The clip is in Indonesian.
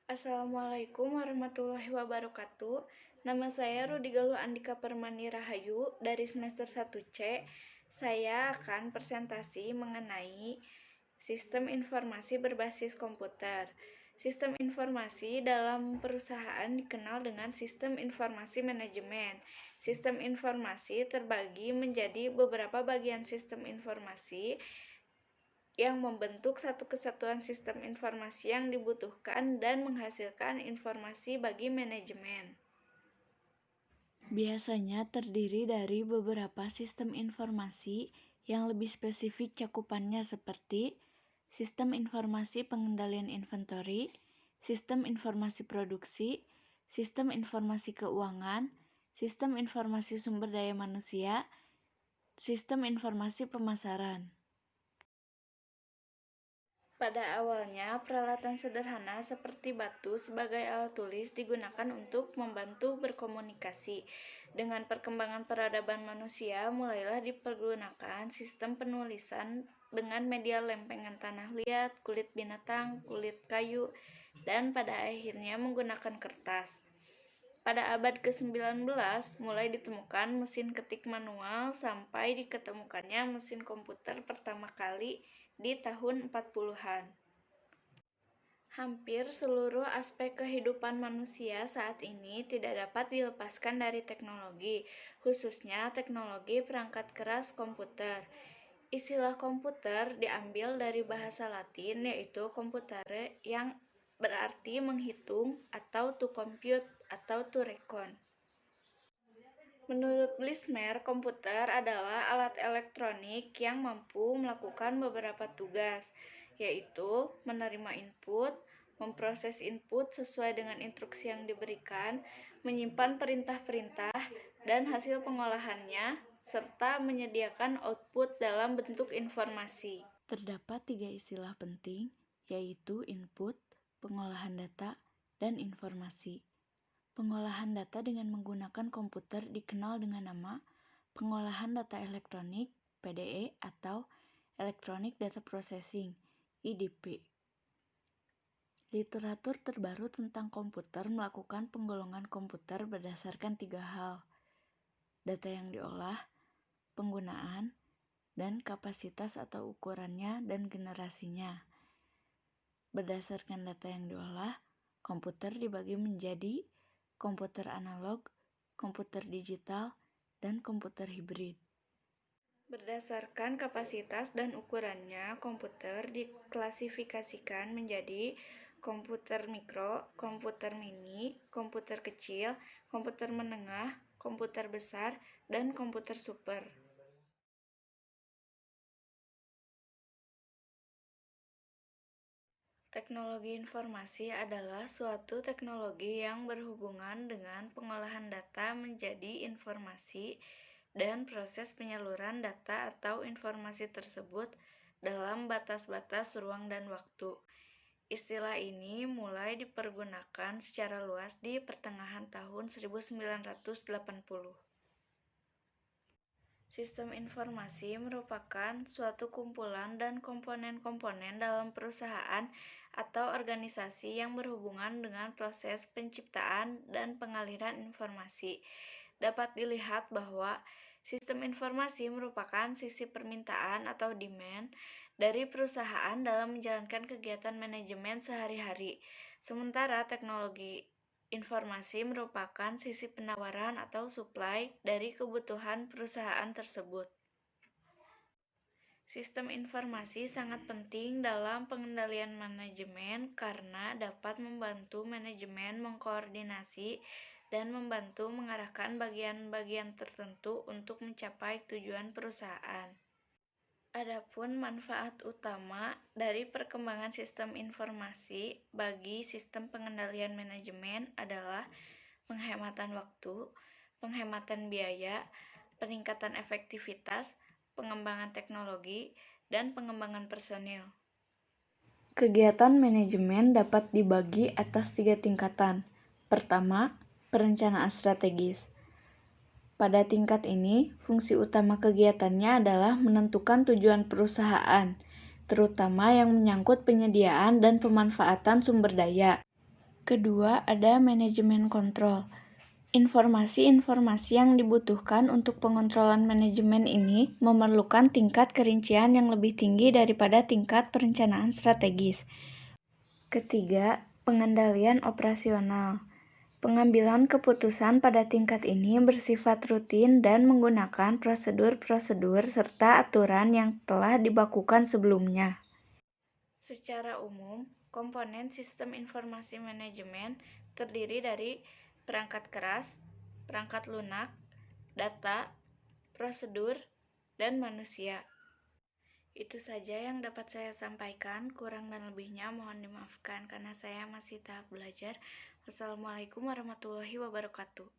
Assalamualaikum warahmatullahi wabarakatuh. Nama saya Rudi Galuh Andika Permani Rahayu dari semester 1C. Saya akan presentasi mengenai sistem informasi berbasis komputer. Sistem informasi dalam perusahaan dikenal dengan sistem informasi manajemen. Sistem informasi terbagi menjadi beberapa bagian sistem informasi yang membentuk satu kesatuan sistem informasi yang dibutuhkan dan menghasilkan informasi bagi manajemen. Biasanya terdiri dari beberapa sistem informasi yang lebih spesifik cakupannya seperti sistem informasi pengendalian inventory, sistem informasi produksi, sistem informasi keuangan, sistem informasi sumber daya manusia, sistem informasi pemasaran. Pada awalnya, peralatan sederhana seperti batu sebagai alat tulis digunakan untuk membantu berkomunikasi. Dengan perkembangan peradaban manusia, mulailah dipergunakan sistem penulisan dengan media lempengan tanah liat, kulit binatang, kulit kayu, dan pada akhirnya menggunakan kertas. Pada abad ke-19, mulai ditemukan mesin ketik manual sampai diketemukannya mesin komputer pertama kali di tahun 40-an. Hampir seluruh aspek kehidupan manusia saat ini tidak dapat dilepaskan dari teknologi, khususnya teknologi perangkat keras komputer. Istilah komputer diambil dari bahasa Latin yaitu computere yang berarti menghitung atau to compute atau to reckon. Menurut Blismer, komputer adalah alat elektronik yang mampu melakukan beberapa tugas, yaitu menerima input, memproses input sesuai dengan instruksi yang diberikan, menyimpan perintah-perintah dan hasil pengolahannya, serta menyediakan output dalam bentuk informasi. Terdapat 3 istilah penting, yaitu input, pengolahan data, dan informasi. Pengolahan data dengan menggunakan komputer dikenal dengan nama pengolahan data elektronik (PDE) atau Electronic Data Processing (IDP). Literatur terbaru tentang komputer melakukan penggolongan komputer berdasarkan 3 hal: data yang diolah, penggunaan, dan kapasitas atau ukurannya dan generasinya. Berdasarkan data yang diolah, komputer dibagi menjadi komputer analog, komputer digital, dan komputer hibrid. Berdasarkan kapasitas dan ukurannya, komputer diklasifikasikan menjadi komputer mikro, komputer mini, komputer kecil, komputer menengah, komputer besar, dan komputer super. Teknologi informasi adalah suatu teknologi yang berhubungan dengan pengolahan data menjadi informasi dan proses penyaluran data atau informasi tersebut dalam batas-batas ruang dan waktu. Istilah ini mulai dipergunakan secara luas di pertengahan tahun 1980. Sistem informasi merupakan suatu kumpulan dan komponen-komponen dalam perusahaan atau organisasi yang berhubungan dengan proses penciptaan dan pengaliran informasi. Dapat dilihat bahwa sistem informasi merupakan sisi permintaan atau demand dari perusahaan dalam menjalankan kegiatan manajemen sehari-hari. Sementara teknologi informasi merupakan sisi penawaran atau supply dari kebutuhan perusahaan tersebut. Sistem informasi sangat penting dalam pengendalian manajemen karena dapat membantu manajemen mengkoordinasi dan membantu mengarahkan bagian-bagian tertentu untuk mencapai tujuan perusahaan. Adapun manfaat utama dari perkembangan sistem informasi bagi sistem pengendalian manajemen adalah penghematan waktu, penghematan biaya, peningkatan efektivitas, pengembangan teknologi, dan pengembangan personil. Kegiatan manajemen dapat dibagi atas 3 tingkatan. Pertama, perencanaan strategis. Pada tingkat ini, fungsi utama kegiatannya adalah menentukan tujuan perusahaan, terutama yang menyangkut penyediaan dan pemanfaatan sumber daya. Kedua, ada manajemen kontrol. Informasi-informasi yang dibutuhkan untuk pengontrolan manajemen ini memerlukan tingkat kerincian yang lebih tinggi daripada tingkat perencanaan strategis. Ketiga, pengendalian operasional. Pengambilan keputusan pada tingkat ini bersifat rutin dan menggunakan prosedur-prosedur serta aturan yang telah dibakukan sebelumnya. Secara umum, komponen sistem informasi manajemen terdiri dari perangkat keras, perangkat lunak, data, prosedur, dan manusia. Itu saja yang dapat saya sampaikan, kurang dan lebihnya mohon dimaafkan karena saya masih tahap belajar. Wassalamualaikum warahmatullahi wabarakatuh.